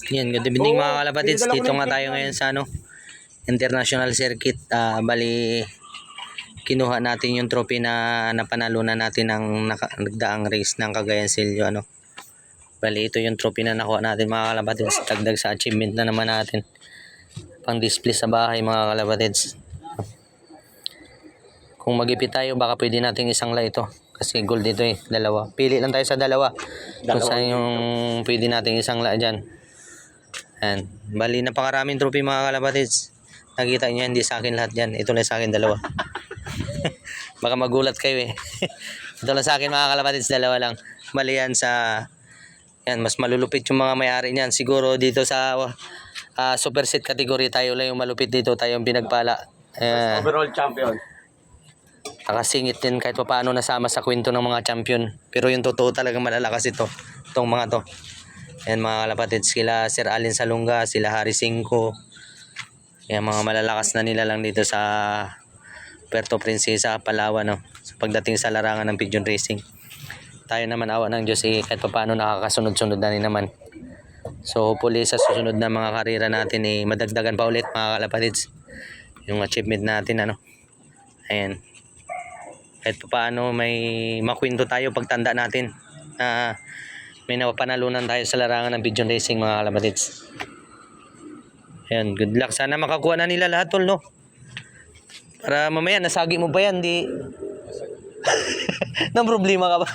Yan, good evening mga kalapatids. Dito nga tayo ngayon sa International Circuit. Bali, kinuha natin yung trophy na napanalunan natin ng nagdaang race ng Cagayan Silio. Bali, ito yung trophy na nakuha natin mga kalapatids. Dagdag sa achievement na naman natin. Pang display sa bahay mga kalapatids. Kung mag-ipit tayo, baka pwede natin isang la ito. Kasi gold dito dalawa. Pili lang tayo sa dalawa. Kung saan yung pwede natin isang la dyan. Ayan. Bali, napakaraming trophy mga kalapatids. Nakita nyo, hindi sa akin lahat yan. Ito lang sa akin, dalawa. Baka magulat kayo Ito lang sa akin mga kalapatids, dalawa lang. Bali yan sa... Yan, mas malulupit yung mga may-ari niyan. Siguro dito sa super set category, tayo lang yung malupit dito. Tayo yung pinagpala. Overall champion. Nakasingit din kahit pa paano nasama sa kwento ng mga champion. Pero yung totoo talaga malalakas ito. Itong mga to. Yan mga kalapatids, sila Sir Alin Salunga, sila Harry Cinco. Yan mga malalakas na nila lang dito sa Puerto Princesa, Palawan sa pagdating sa larangan ng pigeon racing. Tayo naman awa ng Diyos kahit pa paano nakakasunod-sunod na rin naman. So hopefully sa susunod na mga karera natin madagdagan pa ulit mga kalapatids yung achievement natin Ayan. Kahit pa paano may makwento tayo pagtanda natin. May napapanalunan tayo sa larangan ng pigeon racing mga kalapatids. Ayan, good luck. Sana makakuha na nila lahat tol, no? Para mamaya nasagi mo pa yan, di... Nang problema ka ba?